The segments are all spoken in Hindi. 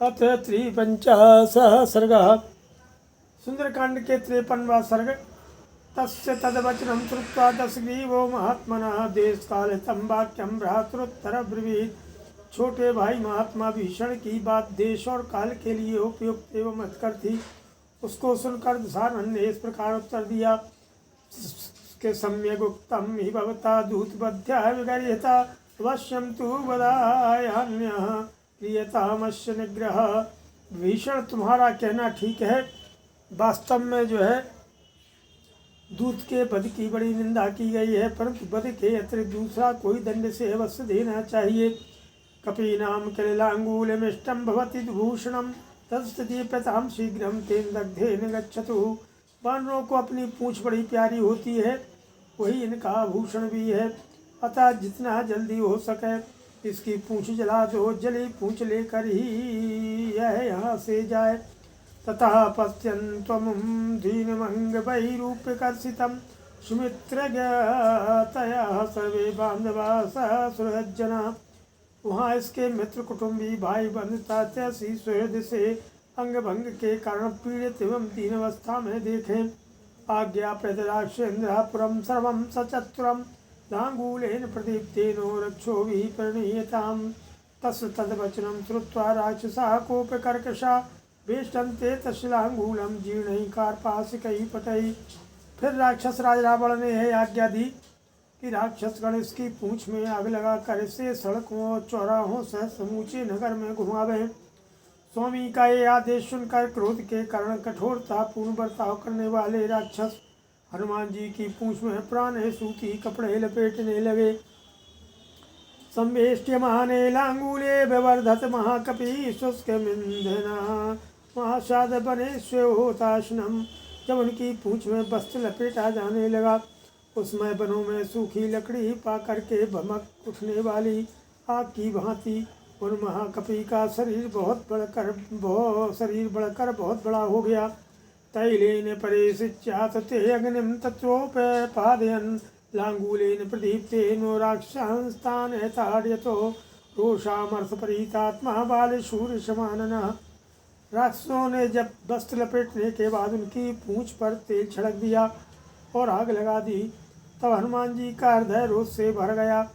अथ 53 सर्गः। सुंदरकांड के 53वां सर्ग। तस्य तद्वचनं श्रुत्वा दशग्रीवो महात्मनः देशकालितं वाक्यं भ्रातृत्तरब्रवीत्। छोटे भाई महात्मा भीषण की बात देश और काल के लिए उपयुक्त एवं हितकर थी। उसको सुनकर दशानन ने इस प्रकार उत्तर दिया कि सम्यक उक्तं हि भवता दूतबद्ध्या विगर्हिता अवश्यं तु वदायान्यः क्रियतामस्य निग्रह। भीषण, तुम्हारा कहना ठीक है। वास्तव में जो है दूत के वध की बड़ी निंदा की गई है, परंतु वध के अतिरिक्त दूसरा कोई दंड से अवश्य देना चाहिए। कपीनाम किलांगूलमिष्टं भवति भूषणम तत्स्थिति प्रताम शीघ्रम तेन दग्धेन गच्छतु। वानरों को अपनी पूंछ बड़ी प्यारी होती है, वही इनका भूषण भी है। अतः जितना जल्दी हो सके इसकी पूंछ जला दो। जली पूंछ लेकर ही यह यहाँ से जाए। ततः पश्यन् त्वमुं दीनमङ्गवैरूप्यकर्षितं सुमित्रज्ञतयः सर्वे बान्धवाः सुहृज्जनाः। वहाँ इसके मित्र कुटुंबी भाई बंधु तात्यासी सुहृद से अंगभंग के कारण पीड़ित एवं दीन अवस्था में देखें। आज्ञा प्रदराक्षेन्द्रपुरं सर्वं सचतुरं लांगूलेन प्रदीप्तेनो रक्षोभिः प्रणीयताम्। तस्य तद्वचनं श्रुत्वा राक्षसाः कोपकर्कषा वेष्टन्ते तस्य लांगूलं जीर्णैः कार्पासिकैः पटैः। फिर राक्षस राज रावण ने यह आज्ञा दी कि राक्षसगण इसकी पूंछ में आग लगाकर इसे सड़कों और चौराहों सहित समूचे नगर में घुमावे। स्वामी का ये आदेश सुनकर क्रोध के कारण कठोरतापूर्ण बर्ताव करने वाले राक्षस हनुमान जी की पूंछ में पुराने सूती कपड़े लपेटने लगे। संवेष्ट्यमाने लांगूले विवर्धत महाकपि शुष्कमिन्धना महासाद बने स्योताशनम। जब उनकी पूंछ में वस्त्र लपेटा जाने लगा, उसमें वनों में सूखी लकड़ी पा करके भमक उठने वाली आग की भांति उन महाकपि का शरीर बढ़कर बहुत बड़ा हो गया। तैलेन परिसिच्यात ते अग्निं तत्रोपपादयन् लांगूलेन प्रदीप्तेनो राक्षसांस्तान् ताडयतो रोषामर्थपरीतात्मा बालशूरसमाननः। राक्षसों ने जब वस्त्र लपेटने के बाद उनकी पूंछ पर तेल छिड़क दिया और आग लगा दी, तब हनुमान जी का हृदय रोष से भर गया।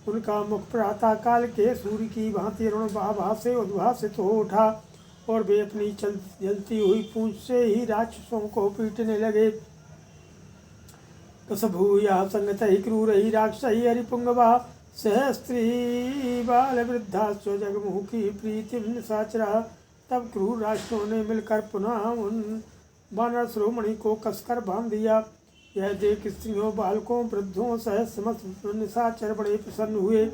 उनका मुख प्रातः काल के सूर्य की भांति अरुणभाभा से उद्भासित हो उठा और वे अपनी जलती हुई पूंछ से ही राक्षसों को पीटने लगे। कसभूया संगतैः क्रूरैः राक्षसैः हरिपुंगवा सहस्त्री बाल वृद्धाश्च जगमुखी प्रीतिम निशाचरा। तब क्रूर राक्षसों ने मिलकर पुनः उन वानर शिरोमणि को कसकर बांध दिया। यह देख स्त्रियों बालकों वृद्धों सहित समस्त निशाचर बड़े प्रसन्न हुए।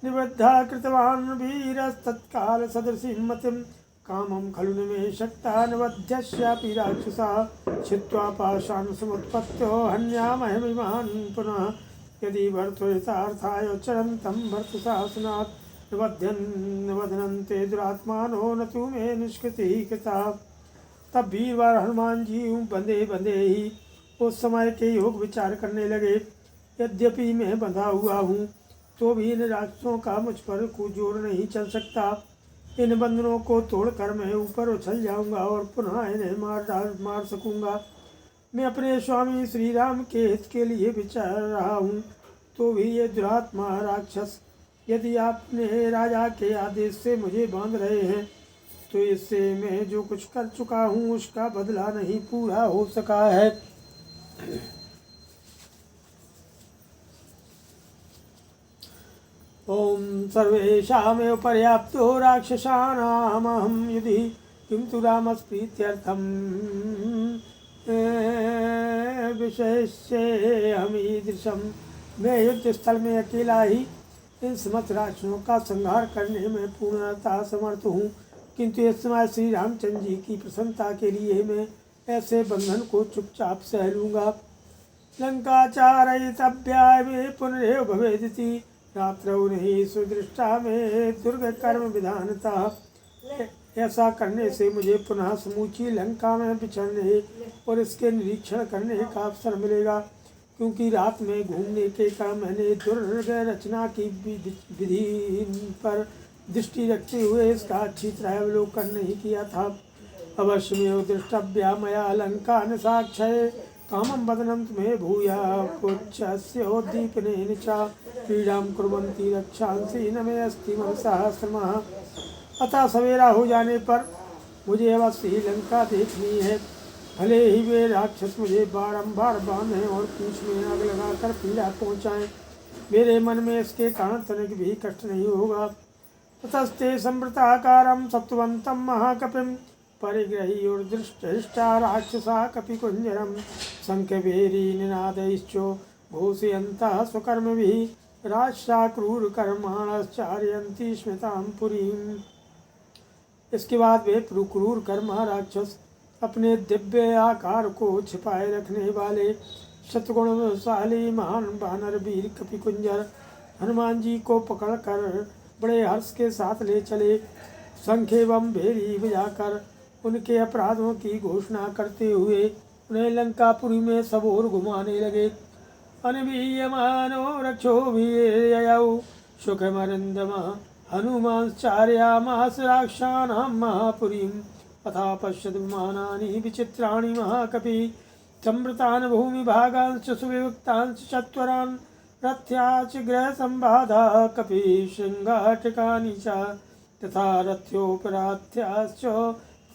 निबद्धा कृतवान् वीरस्तत्काल सदृशीं मतिं कामं खलु निमेषक्ता नवध्यस्यापि राक्षसाः छित्त्वा पाषाण समुत्पत्तो हन्यामहमिमान् पुनः। यदि भर्तृहितार्थाय चरन्तं भर्तृशासनात् निबध्यन्ते दुरात्मानो न तु मे निष्कृतिः कृता। तब वीरवार हनुमान जी बंधे बंधे ही उस समय के योग विचार करने लगे। यद्यपि मैं बंधा हुआ हूँ तो भी इन राक्षसों का मुझ पर कुछ जोर नहीं चल सकता। इन बंधनों को तोड़कर मैं ऊपर उछल जाऊंगा और पुनः इन्हें मार सकूंगा। मैं अपने स्वामी श्री राम के हित के लिए विचार रहा हूँ, तो भी ये दुरात्मा राक्षस यदि आपने राजा के आदेश से मुझे बांध रहे हैं, तो इससे मैं जो कुछ कर चुका हूँ उसका बदला नहीं पूरा हो सका है। ओम सर्वेषामेव पर्याप्तो राक्षसानामहं युधि किंतु रामस्प्रीत्यर्थं विशेष्यहमीदृशम्। मैं युद्ध स्थल में अकेला ही इन समस्त राक्षसों का संहार करने में पूर्णतः समर्थ हूँ, किंतु इस समय श्री रामचंद्र जी की प्रसन्नता के लिए मैं ऐसे बंधन को चुपचाप सह लूँगा। लंकाचारयितव्याय मे पुनरेव भवेदिति रात्रौ नहीं सुदृष्टा में दुर्ग कर्म विधानता। ऐसा करने से मुझे पुनः समूची लंका में विचरने और इसके निरीक्षण करने का अवसर मिलेगा, क्योंकि रात में घूमने के कारण मैंने दुर्ग रचना की विधि पर दृष्टि रखते हुए इसका अच्छी तरह अवलोकन नहीं किया था। अवश्य में दृष्टव्या मया अलंकार साक्षय कामं वदनं तुम्हें भूया पुच्छस्योद्दीपनेन च पीड़ां कुर्वन्ति रक्षांसि न मे अस्ति मनसः श्रमः। अतः सवेरा हो जाने पर मुझे अवश्य ही लंका देखनी है। भले ही वे राक्षस मुझे बारंबार बांधें और पूंछ में आग लगाकर पीड़ा पहुँचाएं, मेरे मन में इसके कारण तनिक भी कष्ट नहीं होगा। ततस्ते संवृताकारं सत्वन्तं महाकपिं परिग्रह्योर्दृष्टा राक्षसा कपिकुञ्जरं शङ्खभेरी निनादैश्चो घोषयन्तः स्वकर्मभिः राक्षसा क्रूरकर्माणश्चारयन्ति स्मितां पुरीम्। इसके बाद वे क्रूर कर्मा राक्षस अपने दिव्य आकार को छिपाए रखने वाले शतगुणशाली महान वानर वीर कपिकुंजर हनुमान जी को पकड़कर बड़े हर्ष के साथ ले चले। शंख एवं भेरी बजाकर उनके अपराधों की घोषणा करते हुए उन्हें लंकापुरी में सब ओर घुमाने लगे। अनवीयमानो रक्षोभिर्ययौ सुखमरिन्दम हनुमांश्चार्यामास राक्षसानां महापुरीम् अथा पश्यत् विमानानि विचित्राणि महाकपि संवृतान् भूमिभागांश्च सुविविक्तांश्च चत्वरान् रथ्याश्च गृहसंवादा कपि शृङ्गाटकानि च तथा रथ्योपराथ्याश्च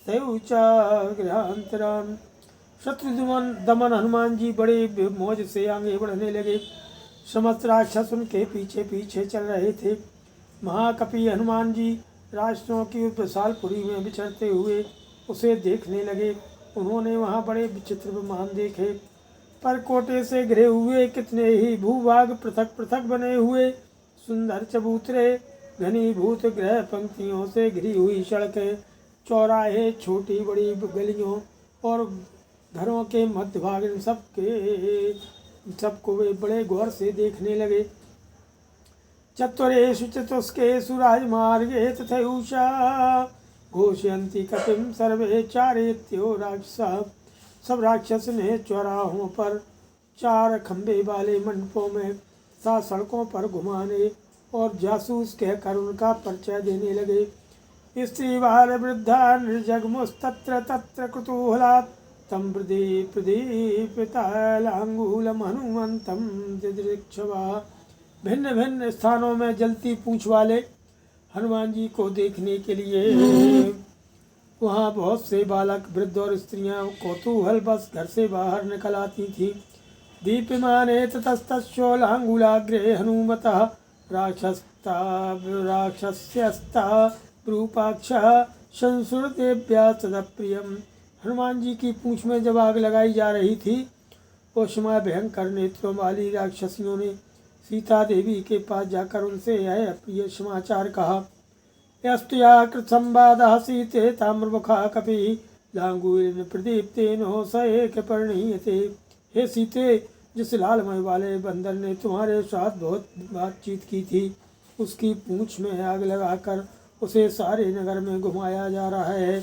तैः च गृहान्तरान्। शत्रुदमन हनुमान जी बड़े मौज से आगे बढ़ने लगे। समस्त राक्षस उनके पीछे पीछे चल रहे थे। महाकपि हनुमान जी राक्षसों की विशालपुरी में विचरते हुए उसे देखने लगे। उन्होंने वहाँ बड़े विचित्र विमान देखे, पर कोटे से घिरे हुए कितने ही भूभाग पृथक पृथक बने हुए सुंदर चबूतरे, घनीभूत गृह पंक्तियों से घिरी हुई सड़कें, चौराहे, छोटी बड़ी गलियों और घरों के मध्य भाग इन सबको वे बड़े गौर से देखने लगे। चत्वरेषु चतुष्केषु राजमार्गे तथैषा घोषयन्ति कपिं सर्वे चारेत्यो राक्षसा। सब राक्षस ने चौराहों पर चार खंबे वाले मंडपों में तथा सड़कों पर घुमाने और जासूस कहकर उनका परिचय देने लगे। स्त्री बाल वृद्धा निर्जगमुस्तत्र तत्र कुतूहलात् तं प्रदीपितालांगूलम हनुमंतं दिदृक्षवा। भिन्न भिन्न स्थानों में जलती पूंछ वाले हनुमान जी को देखने के लिए वहाँ बहुत से बालक, वृद्ध और स्त्रियां कौतूहल बस घर से बाहर निकल आती थीं। दीप्यमाने ततस्तस्योलांगूलाग्रे हनुमतः राक्षस्यस्ता रूपाक्षः संसुरतेभ्यः तदप्रियम्। हनुमान जी की पूंछ में जब आग लगाई जा रही थी, उस समय भयंकर नेत्रों वाली राक्षसियों ने सीता देवी के पास जाकर उनसे यह अप्रिय समाचार कहा। यस्तुया कृतसंवादः सीते ताम्रमुखा कपि लांगूलेन प्रदीप्तेन स एक परिणीयते। हे सीते, जिस लालमय वाले बंदर ने तुम्हारे साथ बहुत बातचीत की थी, उसकी पूंछ में आग लगाकर उसे सारे नगर में घुमाया जा रहा है।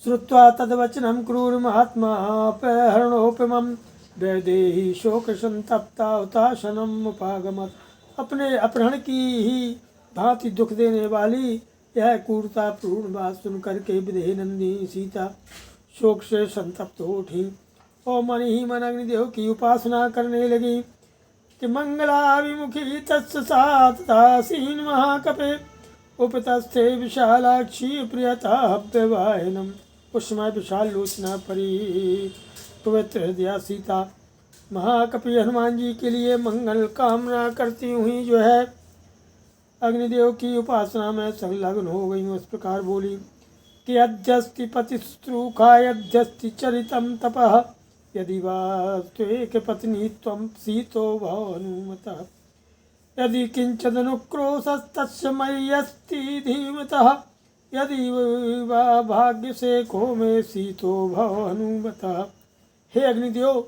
श्रुत्वा तद्वचनं क्रूरमात्मापहरणोपमं वैदेही शोक संतप्ता हुताशनम उपागमत। अपने अपहरण की ही भांति दुख देने वाली यह क्रूरतापूर्ण बात सुनकर के विदेह नंदिनी सीता शोक से संतप्त हो उठी और मन ही मन अग्निदेव की उपासना करने लगी कि मंगलाभिमुखी तत्सासीन महाकपे उपतस्थे विशालाक्षी प्रियता हव्यवाहिनम। उस समय विशाल लोचना परी पवित्र हृदया सीता महाकपि हनुमान जी के लिए मंगल कामना करती हुई जो है अग्निदेव की उपासना में संलग्न हो गई। उस प्रकार बोली कि अध्यस्ति पतिस्त्रुखायध्यस्ति चरितम तपः यदि वास्त्वेक पत्नी त्वं सीतो भव हनुमतः। यदि किंचदनुक्रोशस्तस्य मय्यस्ति धीमतः यदि वा भाग्य से को में सीतो भव हनुमतः। हे अग्निदेव,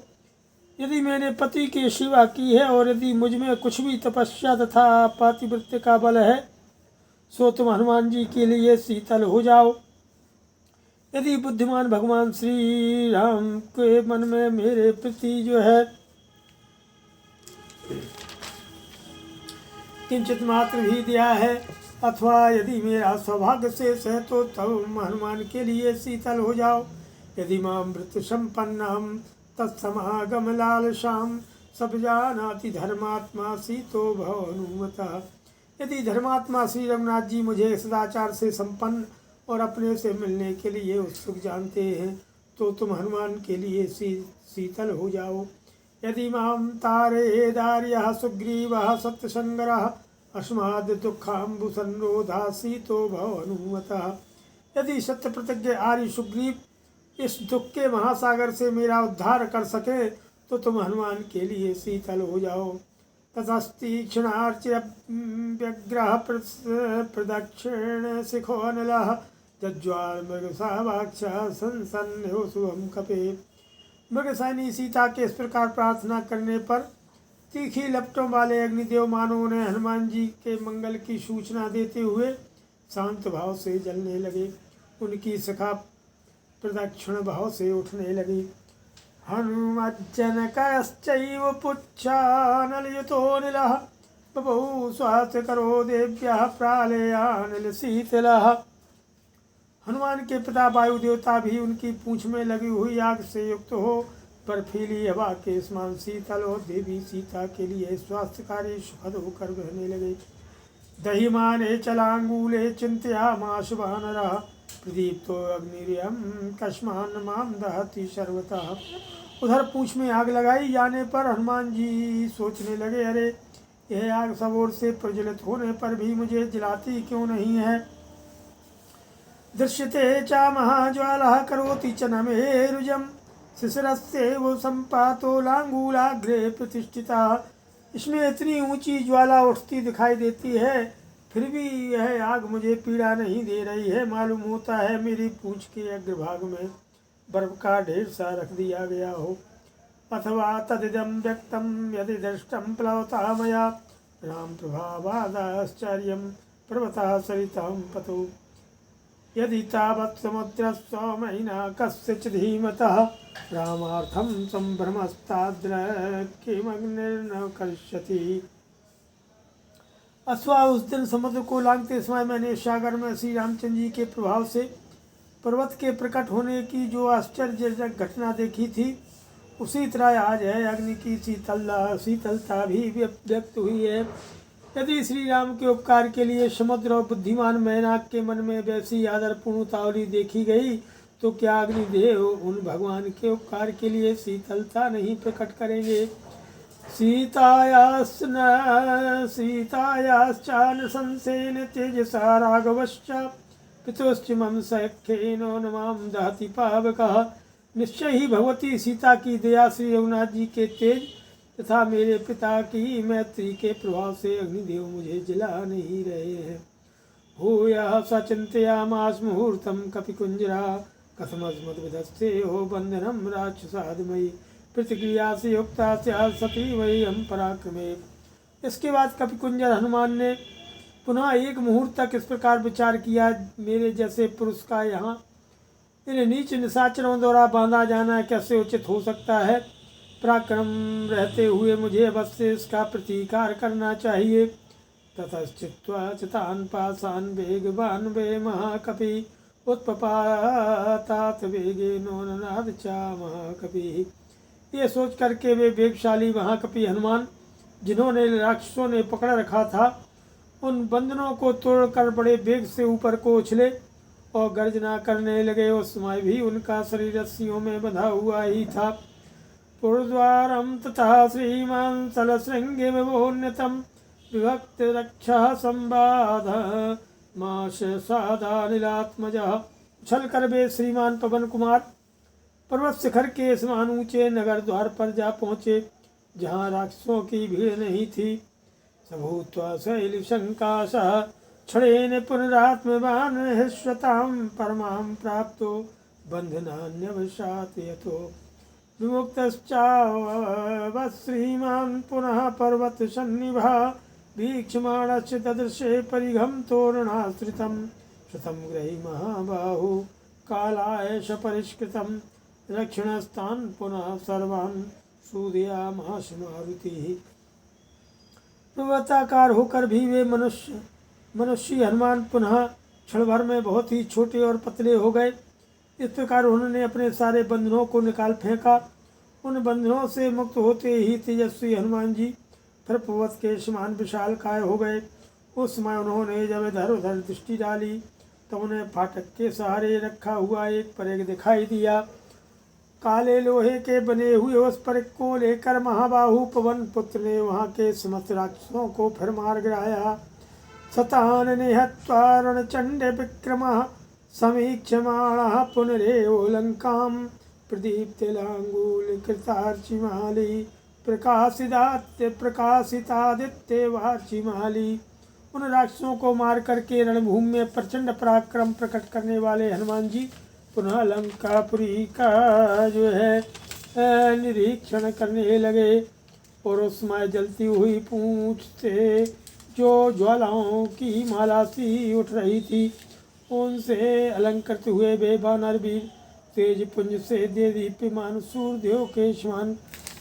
यदि मैंने पति की सेवा की है और यदि मुझ में कुछ भी तपस्या तथा पातिव्रत्य का बल है, सो तुम हनुमान जी के लिए शीतल हो जाओ। यदि बुद्धिमान भगवान श्री राम के मन में मेरे प्रति जो है किंचित मात्र भी दिया है, अथवा यदि मेरा सौभाग्य शेष है तो तब हनुमान के लिए शीतल हो जाओ। यदि मां मृत्यु संपन्नम तत्समागम लालशाम सब जानाति धर्मात्मा सीतो भव हनुमतः। यदि धर्मात्मा श्री रघुनाथ जी मुझे सदाचार से संपन्न और अपने से मिलने के लिए उत्सुक जानते हैं तो तुम हनुमान के लिए शीतल हो जाओ। यदि माम तारे दार्यः सुग्रीवः सत्यसंगरः अस्माद् दुःखाम्बु संरोधा सीतो भव हनुमतः। यदि सत्य प्रतिज्ञ आर्य सुग्रीव इस दुख के महासागर से मेरा उद्धार कर सके तो तुम हनुमान के लिए शीतल हो जाओ। ततस्तीक्ष्णार्च्य व्यग्रह प्रदक्षिण शिखोऽनलः जज्वाल मृगसावाक्ष संसन्न्यो शुभम कपे। मृगसाइनी सीता के इस प्रकार प्रार्थना करने पर तीखी लपटों वाले अग्निदेव मानव ने हनुमान जी के मंगल की सूचना देते हुए शांत भाव से जलने लगे। उनकी सखा प्रदक्षिण भाव से उठने लगी। हनुमज्जनकश्चैव पुच्छानलयुतोऽनिलः बभौ स्वास्थ्यकरो देव्यः प्रालेयानिलशीतलः। हनुमान के पिता वायु देवता भी उनकी पूंछ में लगी हुई आग से युक्त हो बर्फीली हवा के समान शीतल और देवी सीता के लिए स्वास्थ्यकारी सुखद होकर बहने लगे। दहिमाने चलांगूले चिंत्यामाश वानरः प्रदीप्तो अग्निरियं कस्मान् मां दहति सर्वतः। उधर पूंछ में आग लगाई जाने पर हनुमान जी सोचने लगे, अरे यह आग सब ओर से प्रज्वलित होने पर भी मुझे जलाती क्यों नहीं है। दृश्यते च महाज्वालः करोति च नमेरुजं शिशिरस्येव संपातो लांगूलाग्रे प्रतिष्ठिता। इसमें इतनी ऊंची ज्वाला उठती दिखाई देती है, फिर भी यह आग मुझे पीड़ा नहीं दे रही है। मालूम होता है मेरी पूंछ के अग्रभाग में बर्फ का ढेर सा रख दिया गया हो। अथवा तदिदं व्यक्तं यदि दृष्टं प्लवता मया राम प्रभावादाश्चर्यं पर्वतः सरितां पतो। यदि तावत् समुद्रस्य महिना कस्यचित् धीमतः रामार्थं संभ्रमस्ताद्र किमग्निर्न करिष्यति। अथवा उस दिन समुद्र को लांघते समय मैंने सागर में श्री रामचंद्र जी के प्रभाव से पर्वत के प्रकट होने की जो आश्चर्यजनक घटना देखी थी, उसी तरह आज है अग्नि की शीतलता भी व्यक्त हुई है। यदि श्री राम के उपकार के लिए समुद्र और बुद्धिमान मैनाक के मन में वैसी आदरपूर्ण उतावली देखी गई तो क्या अग्निदेव उन भगवान के उपकार के लिए शीतलता नहीं प्रकट करेंगे। सीतायाश्चान संसेन तेजसा राघवश्च पितुश्च मम सख्येनो नमां दहति पावकः। निश्चय ही भगवती सीता की दया श्री रघुनाथ जी के तेज तथा मेरे पिता की मैत्री के प्रभाव से अग्निदेव मुझे जला नहीं रहे हैं। भूयः सचिन्तयामास मुहूर्तं कपिकुञ्जरा कथमस्मद्विधस्ते हो बंधनम राक्षसादमयी प्रतिक्रिया से युक्ता सती वही हम पराक्रमे। इसके बाद कपिकुंजर हनुमान ने पुनः एक मुहूर्त तक इस प्रकार विचार किया, मेरे जैसे पुरुष का यहाँ इन नीच निशाचरों द्वारा बांधा जाना कैसे उचित हो सकता है। पराक्रम रहते हुए मुझे अवश्य इसका प्रतिकार करना चाहिए। ततश्चित्वा चितान पाशान वेगवान वे महाकपि उत्पपातात वेगेनो ननाद चा महाकपि। ये सोच करके वे वेगशाली महाकपि हनुमान, जिन्होंने राक्षसों ने पकड़ रखा था, उन बंधनों को तोड़कर बड़े वेग से ऊपर को उछले और गर्जना करने लगे। उस समय भी उनका शरीर रस्सियों में बंधा हुआ ही था। पुरद्वारम तथा श्रीमान सलश्रृंगे विभोन्यतम विभक्त रक्षा संबाध माश सादानिलात्मजा। उछल कर वे श्रीमान पवन कुमार पर्वत शिखर के समान ऊंचे नगर द्वार पर जा पहुँचे, जहाँ राक्षसों की भीड़ नहीं थी। सबूत्वा शैल शंकाशः क्षणेन पुनरात्मवान हिश्वतां परमां प्राप्तो बंधनान्यवशात् यतो विमुक्तश्चावश्रीमान् पुनः पर्वत सन्निभा वीक्षमाणस्य ददृशे परिघं तोरणाश्रितं श्रुतं ग्रही महाबाहु कालाय सपरिष्कृतं रक्षणस्तान् पुनः सर्वान् सूदयामास मारुतिः। पर्वताकार होकर भी वे मनुष्य मनुष्य हनुमान पुनः क्षण भर में बहुत ही छोटे और पतले हो गए। इस प्रकार उन्होंने अपने सारे बंधनों को निकाल फेंका। उन बंधनों से मुक्त होते ही तेजस्वी हनुमान जी फिर पर्वत के समान विशाल काय हो गए। उस समय उन्होंने जब इधर उधर दृष्टि डाली तो उन्हें फाटक के सहारे रखा हुआ एक परेग दिखाई दिया। काले लोहे के बने हुए उस परेग को लेकर महाबाहु पवन पुत्र ने वहाँ के समस्त राक्षसों को फिर मार गिराया। सतान निहत्वा चंड विक्रम समीक्षमाणः पुनरेव लंकाम प्रदीप्तिलांगूल कृतार्चिमाली प्रकाशितादित्य वार्चिमाली। उन राक्षसों को मार करके रणभूमि में प्रचंड पराक्रम प्रकट करने वाले हनुमान जी पुनः लंकापुरी का जो है निरीक्षण करने लगे। और उसमें जलती हुई पूंछ से जो ज्वालाओं की माला सी उठ रही थी उनसे अलंकृत हुए वे वानर भी तेज पुंज से दीप्यमान सूर्यदेव के समान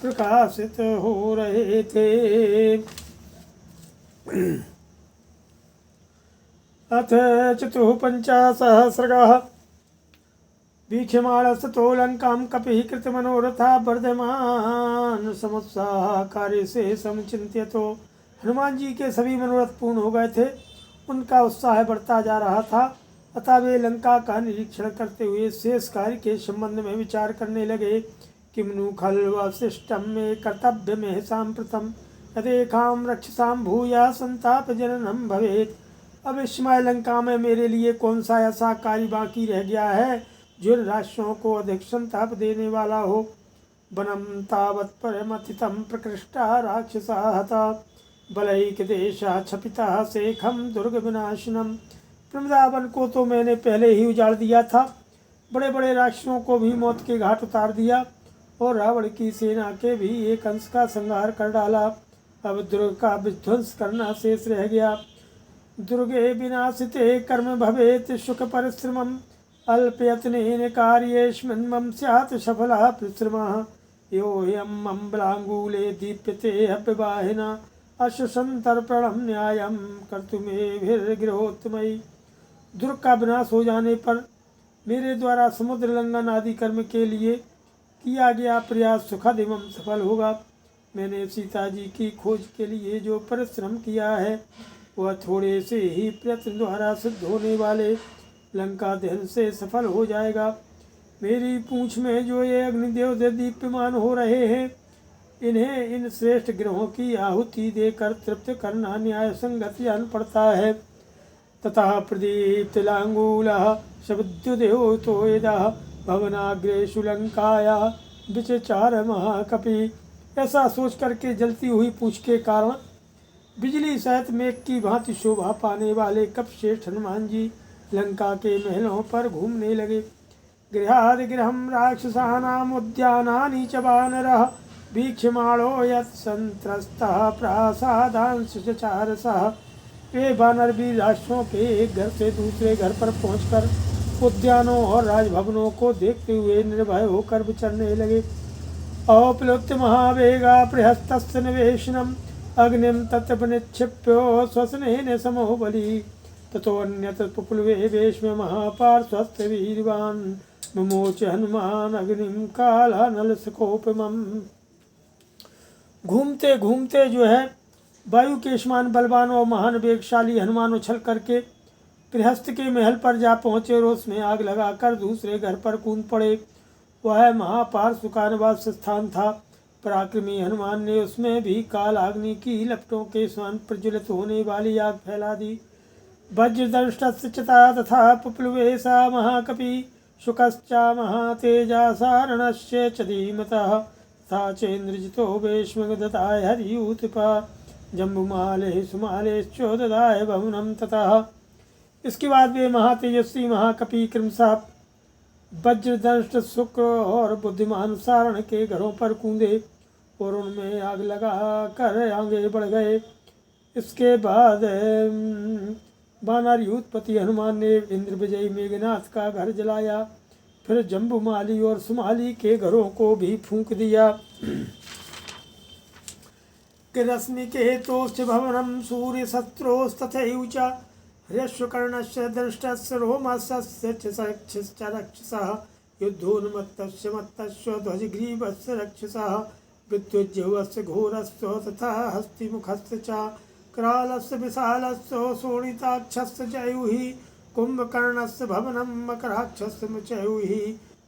प्रकाशित हो रहे थे। अथ चतुःपञ्चाशः वीक्षमाणस्ततो लंकां कपिः कृतमनोरथा वर्धमान समुत्साह कार्य से समचिंत्य। तो हनुमान जी के सभी मनोरथ पूर्ण हो गए थे, उनका उत्साह बढ़ता जा रहा था। अतः वे लंका का निरीक्षण करते हुए शेष कार्य के संबंध में विचार करने लगे। किमनु खलु वसिष्ठं मे कर्तव्य में सांप्रतम यदेकाम रक्षसाम भूया संताप जननम भवेत। अब इस समय लंका में मेरे लिए कौन सा ऐसा कार्य बाकी रह गया है जो राष्ट्रों को अधिक संताप देने वाला हो। वनम तावत् परमथितं प्रकृष्टा राक्षसा हता बलैक देशा क्षपिता शेखम दुर्ग विनाशनम। वृंदावन को तो मैंने पहले ही उजाड़ दिया था, बड़े बड़े राक्षसों को भी मौत के घाट उतार दिया और रावण की सेना के भी एक अंश का संहार कर डाला। अब दुर्ग का विध्वंस करना शेष रह गया। दुर्गे विनाशिते कर्म भवेत् सुख परिश्रमम् अल्पयत्नेन कार्येऽस्मिन् मम स्यात् सफलः परिश्रमः। योऽयम् अम्बलाङ्गूले दीप्यते हव्यवाहिना अश्व संतर्पणं न्यायं कर्तुमेभिर्गृहोत्तमैः। दुर्ग का विनाश हो जाने पर मेरे द्वारा समुद्र लंघन आदि कर्म के लिए किया गया प्रयास सुखद एवं सफल होगा। मैंने सीता जी की खोज के लिए जो परिश्रम किया है वह थोड़े से ही प्रयत्न द्वारा सिद्ध होने वाले लंका दहन से सफल हो जाएगा। मेरी पूंछ में जो ये अग्निदेव दीप्यमान हो रहे हैं, इन्हें इन श्रेष्ठ ग्रहों की आहुति देकर तृप्त करना न्याय संगत जान पड़ता है। तथा प्रदीप्तिलांगूलः शब्दुदेवतो यदः भवनाग्रेषु लंकाया विचचार महाकपि। ऐसा सोच करके जलती हुई पूंछ के कारण बिजली सहित मेघ की भांति शोभा पाने वाले कपश्रेष्ठ हनुमान जी लंका के महलों पर घूमने लगे। गृहादिगृहं राक्षसानाम् उद्यानानि च वानरः वीक्षमाणो यत्संत्रस्तः प्रासादांश चचारसः। वे वानर भी राष्ट्रों के एक घर से दूसरे घर पर पहुंचकर उद्यानों और राजभवनों को देखते हुए निर्भय होकर विचरने लगे। औप्लुत्य महावेगा प्रहस्तस्य निवेशनम् अग्निम तत्पनिक्षिप्यो स्वसनेन समो बलि। ततोऽन्यत्र पुप्लुवे वेश्म महापार्श्वस्थ वीरवान् ममोच हनुमान अग्निम कालानलसकोपमम्। घूमते घूमते जो है वायु के समान बलवान और महान वेगशाली हनुमान उछल करके गृहस्थ के महल पर जा पहुँचे और उसमें आग लगाकर दूसरे घर पर कूद पड़े। वह महापार्श्व का निवास स्थान था। पराक्रमी हनुमान ने उसमें भी काल अग्नि की लपटों के समान प्रज्वलित होने वाली आग फैला दी। वज्रदंष्टस्य चिता तथा पुप्लुवे सा महाकपि शुकश्चा महातेजा सारणस्य च धीमतः तथा चेन्द्रजितो वेश्म ददाय हरियूतपा जम्बुमाले सुमालेश्चो ददाय भवनम ततः। इसके बाद वे महातेजस्वी महाकपि क्रमशः वज्रदंष्ट शुक्र और बुद्धिमान सारण के घरों पर कूदे और उनमें आग लगा कर आगे बढ़ गए। इसके बाद वानर यूथपति हनुमान ने इंद्र विजयी मेघनाथ का घर जलाया, फिर जम्बुमाली और सुमाली के घरों को भी फूंक दिया। रश्मिकेतोश्च भवनं सूर्यशत्रोस्तथैव च ह्यश्वकर्णस्य दंष्टस्य रोमस्य च रक्षसः युद्धोन्मत्तस्य मत्तस्य ध्वजग्रीवस्य रक्षसः विद्युज्जवस्य घोरस्य तथा हस्तिमुखस्य च करालस्य विशालस्य शोणिताक्षस्य चयुः कुम्भकर्णस्य भवनं मकराक्षस्य चयुः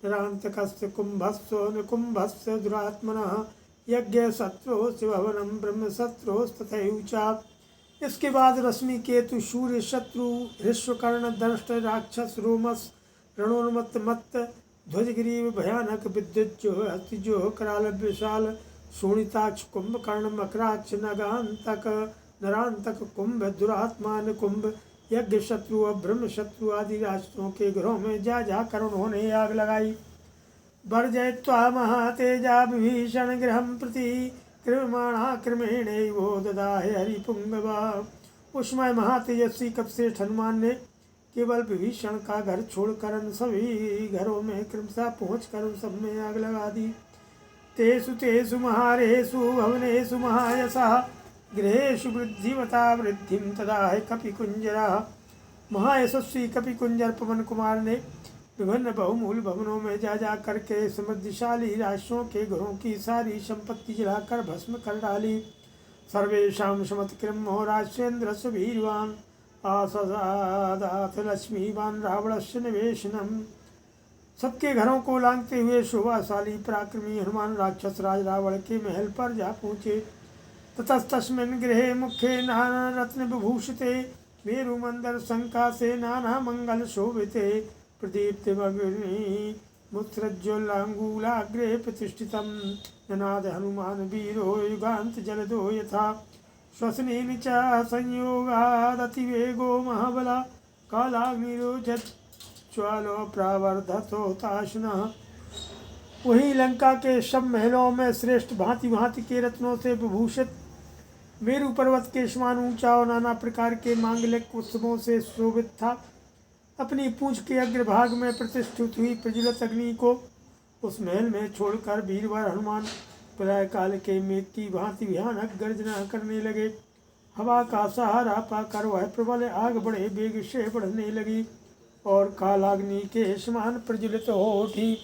निरान्तकस्य कुम्भस्य निकुम्भस्य दुरात्मनः यज्ञशत्रोस्य भवनं ब्रह्मशत्रोस्तथैव च। इसके बाद रश्मि केतु सूर्य शत्रु ऋष्वकर्ण दंष्ट राक्षस रोमस रणोन्मत्त मत्त ध्वजग्रीव भयानक विद्युज्जो हस्तिजो कराल विशाल शोणिताक्ष कुंभकर्ण मकराक्ष नगांतक नरांतक कुंभ दुरात्मा कुंभ यज्ञ शत्रु और ब्रह्म शत्रु आदि राष्ट्रों के घरों में जा कर उन्होंने आग लगाई। वर्जय्त्वा महातेजा विभीषण गृहं प्रति कृमाणा क्रमेणैवो ददाहे हरिपुंगवा। उस समय महातेजस्वी कपिश्रेष्ठ हनुमान ने केवल विभीषण का घर छोड़कर सभी घरों में क्रमशः पहुंचकर उन सब में आग लगा दी। तेषु तेषु महारेषु भवनेषु महायशः गृहेषु वृद्धिवता वृद्धिं तदाहे कपिकुंजरः। महायशस्वी कपिकुंजर पवन कुमार ने विभिन्न बहुमूल भवनों में जा करके समृद्धिशाली राष्ट्रों के घरों की सारी संपत्ति जलाकर भस्म कर डाली। सर्वेषां समत्कृमो राष्ट्रेन्द्रस्य वीरवान् आसादाथ लक्ष्मीवान् रावणस्य निवेशनम्। सबके घरों को लांघते हुए शोभाशाली पराक्रमी हनुमान राक्षस राज रावण के महल पर जा पहुँचे। ततस्तस्मिन् गृहे मुख्ये नाना रत्न विभूषिते मेरुमंदर संकासे नाना मंगल शोभिते प्रदीप्तिमग्नि मुत्सृज्ज्वलांगूलाग्रे प्रतिष्ठितं ननाद हनुमान वीरो युगान्त जलदो यथा श्वसनेन च संयोगादतिवेगो महाबला कालाग्निरोज्ज्वलो प्रावर्धतोताशनः। वही लंका के सब महलों में श्रेष्ठ भांति भांति के रत्नों से विभूषित मेरु पर्वत के समान ऊंचा और नाना प्रकार के मांगलिक उत्सवों से शोभित था। अपनी पूंछ के अग्रभाग में प्रतिष्ठित हुई प्रज्वलित अग्नि को उस महल में छोड़कर वीरवर हनुमान प्रलय काल के मेघ की भांति भयानक गर्जना करने लगे। हवा का सहारा पाकर वह प्रबल आग बड़े वेग से बढ़ने लगी और कालाग्नि के समान प्रज्वलित हो उठी।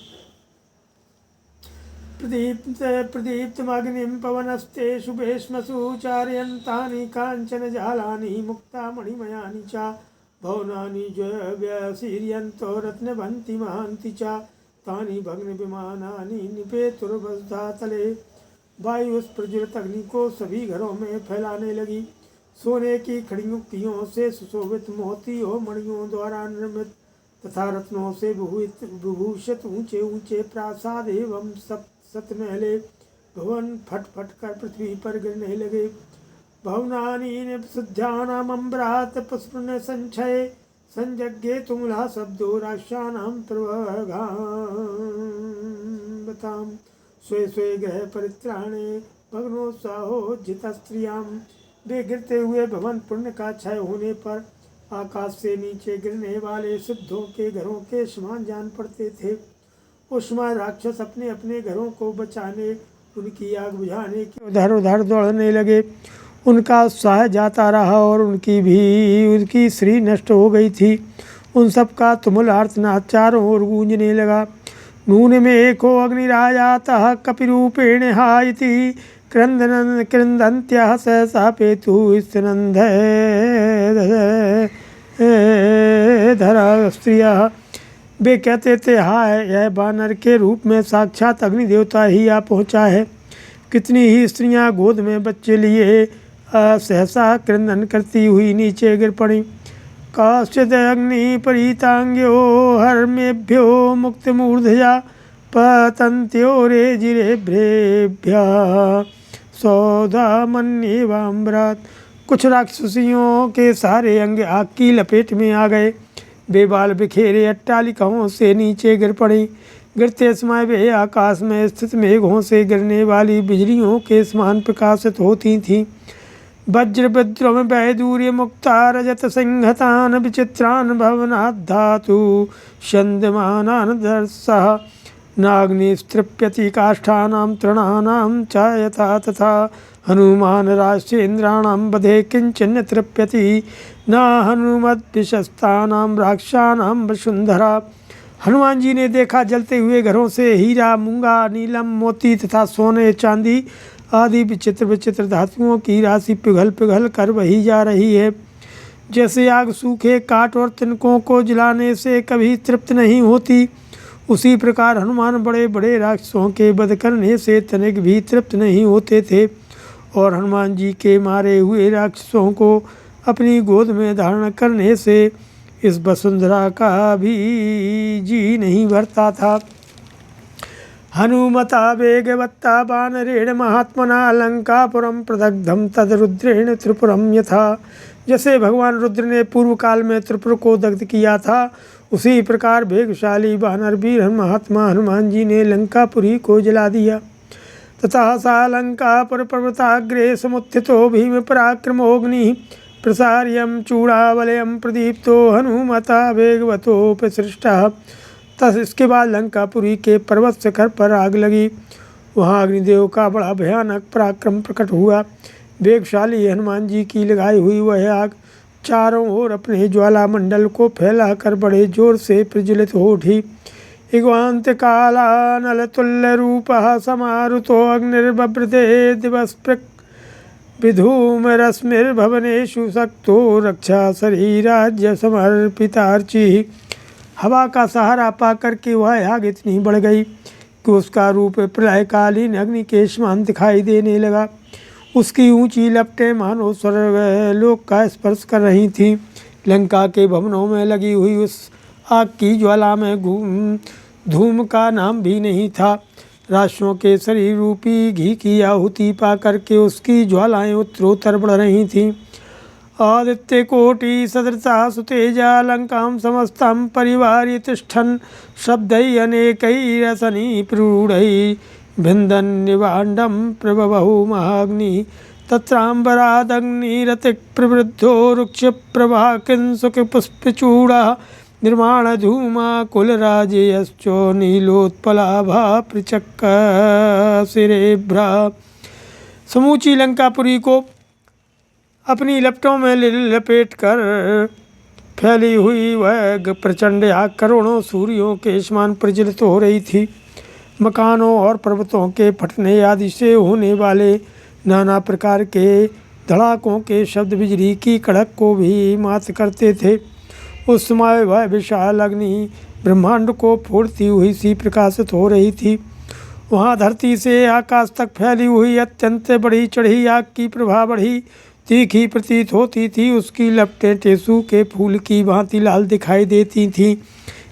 प्रदीप्तमग्निं पवनस्ते शुभेश्मसु चारयन्तानि काञ्चन जालानि मुक्तामणिमयानि च भवनानि व्यसीर्यन्तो रत्नवन्ति महान्ति च तानि भग्न विमानानि निपेतुर्वज्धातले। वायु उस प्रज्वलित अग्नि को सभी घरों में फैलाने लगी। सोने की खड़ियों से सुशोभित मोतियों मणियों द्वारा निर्मित तथा रत्नों से विभूषित ऊंचे ऊंचे प्रासाद एवं सतमहले भवन फट फट कर पृथ्वी पर गिरने लगे। भवनानि निपसुध्यानामम्बरात् पुष्पन संचये संजज्ञे तुमुला शब्दो राक्षसानां प्रवगां स्वे स्वे ग्रह परित्राणे भग्नोत्साहोज्झितस्त्रियां। वे गिरते हुए भवन पुण्य का क्षय होने पर आकाश से नीचे गिरने वाले सिद्धों के घरों के समान जान पड़ते थे। उस समय राक्षस अपने अपने घरों को बचाने उनकी आग बुझाने के उधर उधर दौड़ने लगे। उनका उत्साह जाता रहा और उनकी श्री नष्ट हो गई थी। उन सब का तुमुल आर्तनाद चारों ओर गूंजने लगा। नून में एको अग्निराजातः कपिरूपेण हायति क्रंदन्त्या सहसा पेतु स्तनंद धरा स्त्रिया। वे कहते थे, हाय यह बानर के रूप में साक्षात अग्नि देवता ही आ पहुँचा है। कितनी ही स्त्रियां गोद में बच्चे लिए सहसा क्रंदन करती हुई नीचे गिर पड़ी। काश्चिद अग्नि परितांग्यो हर्मेभ्यो मुक्त मूर्धया पतंत्यो रे जिरेभ्रेभ्या सौदामन्येवाम्बरात्। कुछ राक्षसियों के सारे अंग आग की लपेट में आ गए। वे बाल बिखेरे अट्टालिकाओं से नीचे गिर पड़ी। गिरते समय वे आकाश में स्थित मेघों से गिरने वाली बिजलियों के समान प्रकाशित होती थीं। वज्र विद्रुम वैदूर्य मुक्ता रजत सिंहतान विचित्रान भवनात् धातु छन्दमानान् दर्शः नाग्निस्तृप्यति काष्ठानां तृणानां च यथा तथा हनुमान राष्ट्रेन्द्राणां वधे किंचन तृप्यति न हनुमद्विशस्तानां राक्षसानां वसुंधरा। हनुमान जी ने देखा जलते हुए घरों से हीरा, मूंगा, नीलम, मोती तथा सोने, चांदी आदि विचित्र विचित्र धातुओं की राशि पिघल पिघल कर बही जा रही है। जैसे आग सूखे काट और तिनकों को जलाने से कभी तृप्त नहीं होती, उसी प्रकार हनुमान बड़े बड़े राक्षसों के वध करने से तनिक भी तृप्त नहीं होते थे और हनुमान जी के मारे हुए राक्षसों को अपनी गोद में धारण करने से इस वसुंधरा का भी जी नहीं भरता था। हनुमता वेगवत्ता वानरेण महात्मना लंकापुरम प्रदग्धम तदरुद्रेण त्रिपुरम यथा। जैसे भगवान रुद्र ने पूर्व काल में त्रिपुर को दग्ध किया था, उसी प्रकार वेगशाली वानर वीर महात्मा हनुमान जी ने लंकापुरी को जला दिया। तथा सा लंकापुर पर्वताग्रे समुत्थितो भीम पराक्रमोऽग्नि प्रसार्यं चूड़ावलयं प्रदीप्तो हनुमता वेगवतोपसृष्टः। तब इसके बाद लंकापुरी के पर्वत शिखर पर आग लगी। वहाँ अग्निदेव का बड़ा भयानक पराक्रम प्रकट हुआ। वेगशाली हनुमान जी की लगाई हुई वह आग चारों ओर अपने ज्वाला मंडल को फैलाकर बड़े जोर से प्रज्वलित हो उठी। इग्वांत कालानल तुल्य रूपः समारुतो अग्निर्बभ्रते दिवस्पृक् विधूम रश्मिर्भवनेषु सक्तो रक्षा शरीराज्य समर्पितार्चि। हवा का सहारा पाकर के वह आग इतनी बढ़ गई कि उसका रूप प्रलयकालीन अग्नि के समान दिखाई देने लगा। उसकी ऊंची लपटें मानो स्वर्गलोक का स्पर्श कर रही थीं। लंका के भवनों में लगी हुई उस आग की ज्वाला में धूम का नाम भी नहीं था। राक्षसों के शरीर रूपी घी की आहुति पा करके उसकी ज्वालाएं उत्तरोत्तर बढ़ रही थीं। आदित्य कोटि सदृशा सुतेजा लंकां समस्तं परिवार्य तिष्ठन् शब्दैः अनेकैरसनी प्रूढैः भिन्दन्निवाण्डं प्रबभौ महाग्नि तत्राम्बरादग्निरतिप्रवृद्धो रुक्षप्रभा किंसुकपुष्पचूडः निर्माणधूमाकुलराजेयश्चो नीलोत्पलाभा पृचक्कशिरेभ्रा। समूची लंकापुरी को अपनी लपटों में लपेट कर फैली हुई वह प्रचंड आग करोड़ों सूर्यों के समान प्रज्वलित हो रही थी। मकानों और पर्वतों के फटने आदि से होने वाले नाना प्रकार के धड़ाकों के शब्द बिजली की कड़क को भी मात करते थे। उस समय वह विशाल अग्नि ब्रह्मांड को फोड़ती हुई सी प्रकाशित हो रही थी। वहाँ धरती से आकाश तक फैली हुई अत्यंत बड़ी चढ़ी आग की प्रभा बड़ी तीखी प्रतीत होती थी। उसकी लपटें टेसू के फूल की भांति लाल दिखाई देती थीं।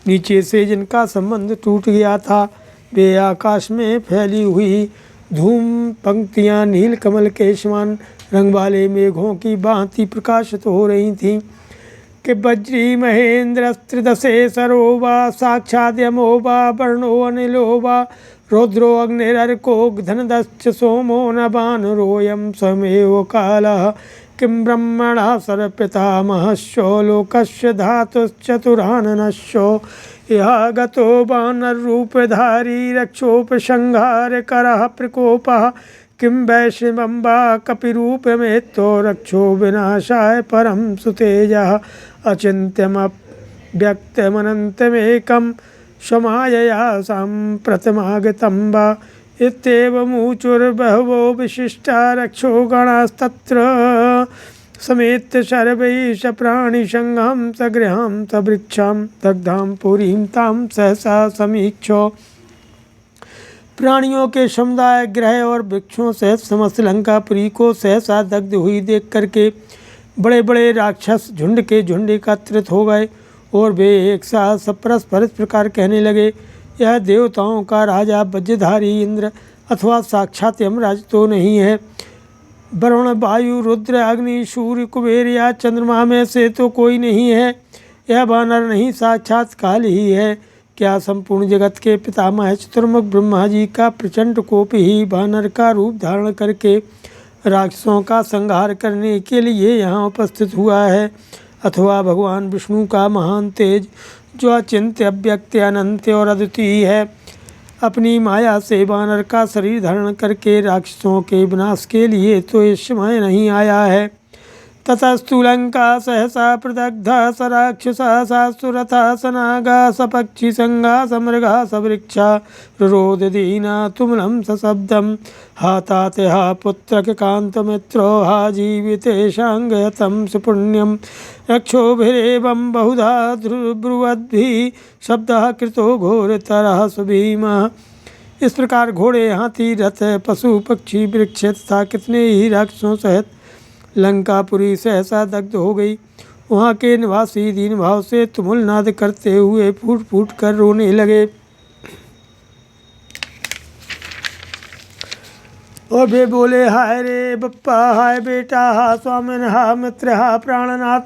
नीचे से जिनका संबंध टूट गया था वे आकाश में फैली हुई धूम पंक्तियाँ नील कमल के समान रंग वाले मेघों की भांति प्रकाशित हो रही थीं। कि वज्री महेंद्र त्रिदशे सरो वा साक्षाद्यमो वा वर्णो अनिलो वा रौद्रो अग्निरर्को धनदश्च सोमो न वानरोऽयं स्वमेव कालः किं ब्रह्मणः सर्वपितामहश्चो लोकस्य धातुश्चतुराननश्चो यः गतो वानररूपधारी रक्षोपसंहारकरः प्रकोपः किं वैष्णवं वा कपिरूपमेतो रक्षो विनाशाय परं सुतेजः अचिन्त्यमव्यक्तमनन्तमेकं स्वमायया साम्प्रतमागतं वा इत्येवमूचुर्बहवो विशिष्टा रक्षोगणास्तत्र समेत्य सर्वैष प्राणिसंघं सगृहां सवृक्षां दग्धां पुरीं तां सहसा समीक्षो। प्राणियों के समुदाय ग्रह और वृक्षों सहित समस्त लंकापुरी को सहसा दग्ध हुई देख करके बड़े बड़े राक्षस झुंड के झुंड एकत्रित हो गए और वे एक साथ सब परस्पर इस प्रकार कहने लगे, यह देवताओं का राजा वज्रधारी इंद्र अथवा साक्षात यमराज तो नहीं है। वरुण, वायु, रुद्र, अग्नि, सूर्य, कुबेर या चंद्रमा में से तो कोई नहीं है। यह वानर नहीं साक्षात काल ही है। क्या संपूर्ण जगत के पितामह चतुर्मुख ब्रह्मा जी का प्रचंड कोप ही वानर का रूप धारण करके राक्षसों का संहार करने के लिए यहाँ उपस्थित हुआ है, अथवा भगवान विष्णु का महान तेज जो अचिंत्य अव्यक्त अनंत और अद्वितीय है, अपनी माया से वानर का शरीर धारण करके राक्षसों के विनाश के लिए तो इस समय नहीं आया है। ततस्तु लंका सहसा प्रदग्धा स राक्षसा सासुरथा सनागा सपक्षी संगा समृगा सवृक्षा रुरोदीना तुमलम सशब्दम हाताते हा पुत्रक कांत मित्रो हा जीवितेशांगयतम सुपुण्यम रक्षोभिरेवं बहुधा ब्रुवद्भिः शब्दः कृतो घोरतरः सुभीमः। इस प्रकार घोड़े, हाथी, रथ, पशु, पक्षी, वृक्ष तथा कितने ही राक्षसों सहित लंकापुरी सहसा दग्ध हो गई। वहाँ के निवासी दीन भाव से तुमुल नाद करते हुए फूट फूट कर रोने लगे और वे बोले, हाय रे बप्पा, हाय बेटा, हा स्वामिन, हा मित्र, हा प्राणनाथ,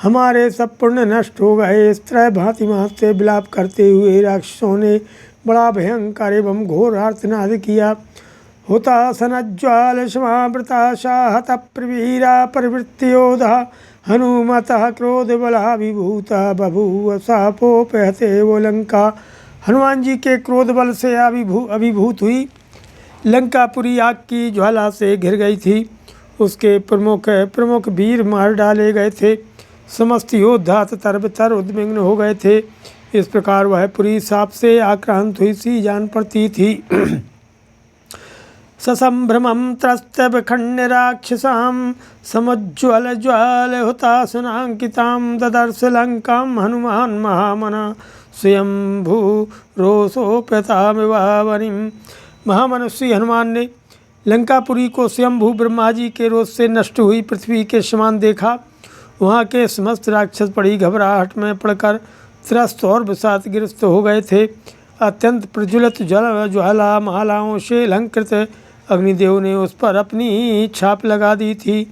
हमारे सब पुण्य नष्ट हो गए। इस तरह भांति भांति से विलाप करते हुए राक्षसों ने बड़ा भयंकर एवं घोर आर्तनाद किया। हुतासनज्ज्वाल समावृता शाहत प्रवीरा प्रवृत्तियोधा हनुमतः क्रोधबला विभूता बभूव सापोपहते वो लंका। हनुमान जी के क्रोध बल से अभिभूत हुई लंकापुरी आग की ज्वाला से घिर गई थी। उसके प्रमुख वीर मार डाले गए थे। समस्त योद्धा तरबतर उद्विग्न हो गए थे। इस प्रकार वह पुरी साप से आक्रांत हुई सी जान पड़ती थी। ससंभ्रमं त्रस्त विखण्ड्य राक्षसां समुज्ज्वल ज्वाल हुतासनांकितां ददर्श लंकां हनुमान महामना स्वयंभू रोषोप्यतामिवावनिं। महामनुष्य हनुमान ने लंकापुरी को स्वयंभू ब्रह्मा जी के रोष से नष्ट हुई पृथ्वी के समान देखा। वहाँ के समस्त राक्षस बड़ी घबराहट में पड़कर त्रस्त और विषादग्रस्त हो गए थे। अत्यंत प्रज्वलित ज्वाला मालाओं से अलंकृत अग्निदेव ने उस पर अपनी छाप लगा दी थी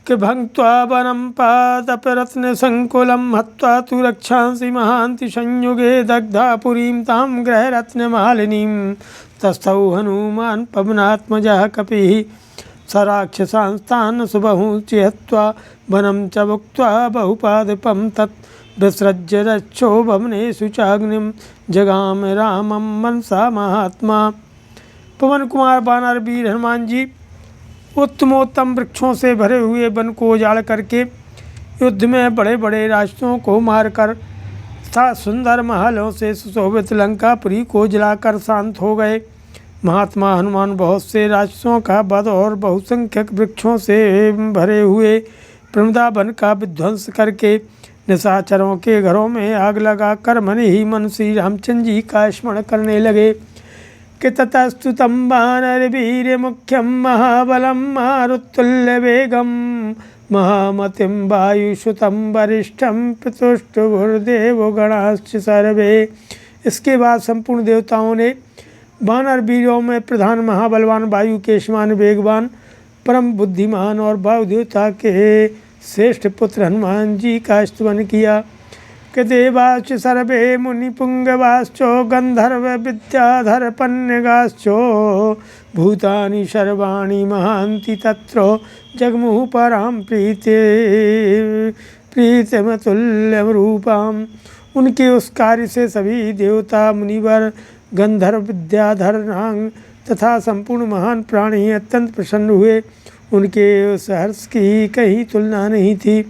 कि भंक्त्वा वनं पादपरत्न संकुलं हत्वा तु रक्षांसि महांति संयुगे दग्धा पुरीं तां ग्रहरत्न मालिनीं तस्थौ हनुमान पवनात्मजः कपिः स राक्षसांस्तान् सुबहुं चिहत्वा वनं च भुक्त्वा बहुपादपं तत् विसृज्य रक्षोभवनेषु चाग्निं जगाम रामं मनसा महात्मा। पवन कुमार वानर वीर हनुमान जी उत्तमोत्तम वृक्षों से भरे हुए वन को उजाड़ करके युद्ध में बड़े बड़े राक्षसों को मारकर तथा सुंदर महलों से सुशोभित लंकापुरी को जलाकर शांत हो गए। महात्मा हनुमान बहुत से राक्षसों का वध और बहुसंख्यक वृक्षों से भरे हुए प्रमदा वन का विध्वंस करके निशाचरों के घरों में आग लगाकर मन ही मन श्री रामचंद्र जी का स्मरण करने लगे कि ततस्तु तं वानरवीर मुख्यं महाबलं मारुतुल्य वेगं महामतिं वायुसुतं वरिष्ठं प्रतुष्टुर्देवो गणाश्च सर्वे। इसके बाद संपूर्ण देवताओं ने वानर वीरों में प्रधान महाबलवान वायु के समान वेगवान परम बुद्धिमान और वायु देवता के श्रेष्ठ पुत्र हनुमान जी का स्तवन किया कि देवाश्च सर्वे मुनिपुंगवाश्चो गंधर्व विद्याधर पन्यगाश्चो भूतानि सर्वाणि महान्ति तत्रो जगमुः परां प्रीतिमतुल्यं रूपाम्। उनके उस कार्य से सभी देवता, मुनिवर, गंधर्व, विद्याधर, नाग तथा संपूर्ण महान प्राणी अत्यंत प्रसन्न हुए। उनके उस हर्ष की कहीं तुलना नहीं थी।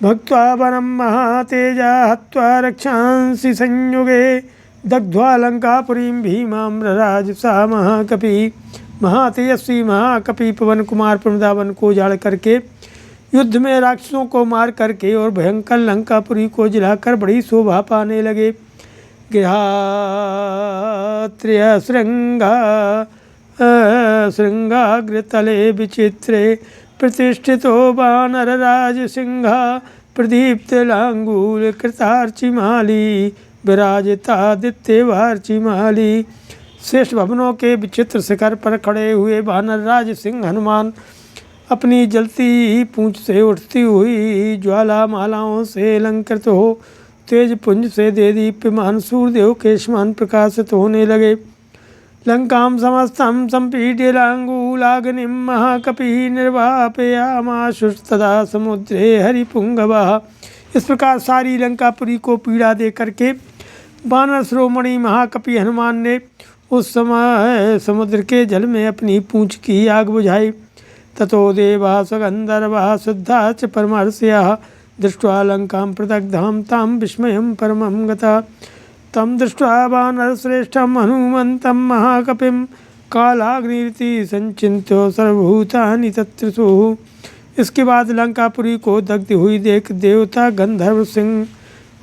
भक्त्वा वनं महातेजा हत्वा रक्षांसि संयुगे दग्ध्वा लंकापुरीं भीमाम्रराज सा महाकपि। महातेजस्वी महाकपि पवन कुमार प्रमदावन को उजाड़ करके युद्ध में राक्षसों को मार करके और भयंकर लंकापुरी को जलाकर बड़ी शोभा पाने लगे। गृहात्र्य श्रृंगाग्रतले विचित्रे प्रतिष्ठितो वानरराज सिंहा प्रदीप्त लांगूल कृतार्चिमाली विराजितादित्यवार्चिमाली। श्रेष्ठ भवनों के विचित्र शिखर पर खड़े हुए वानरराज सिंह हनुमान अपनी जलती पूंछ से उठती हुई ज्वाला मालाओं से अलंकृत हो तेज पुंज से दे दीप्यमान सूर्यदेव के समान प्रकाशित होने लगे। लंकां समस्तं संपीड्य लांगूलाग्निं महाकपिः निर्वापयामाशुस्तदा समुद्रे हरिपुंगवः। इस प्रकार सारी लंकापुरी को पीड़ा दे करके बानर शिरोमणि महाकपि हनुमान ने उस समय समुद्र के जल में अपनी पूंछ की आग बुझाई। ततो देवा सगंधर्वा शुद्धा च परमहर्षयः दृष्ट्वा लंकां प्रदग्धां तां विस्मयं परमं गता। तम दृष्ट्वा वानरश्रेष्ठं हनुमन्तं महाकपिं कालाग्निरिति संचिन्त्य सर्वभूतानि तत्रसुः। इसके बाद लंकापुरी को दग्ध हुई देख देवता गंधर्व सिंह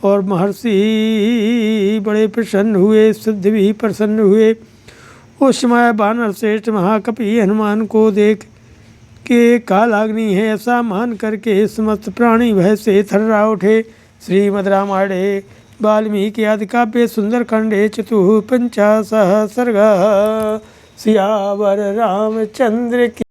और महर्षि बड़े प्रसन्न हुए, सिद्ध भी प्रसन्न हुए। उस समय वानर श्रेष्ठ महाकपि हनुमान को देख के कालाग्नि है ऐसा मान करके समस्त प्राणी भय से थर्रा उठे। श्रीमद् रामायणे वाल्मीकि आदि काव्ये सुंदरकांडे चतुः पंचाशः सर्गः। सियावर रामचंद्र की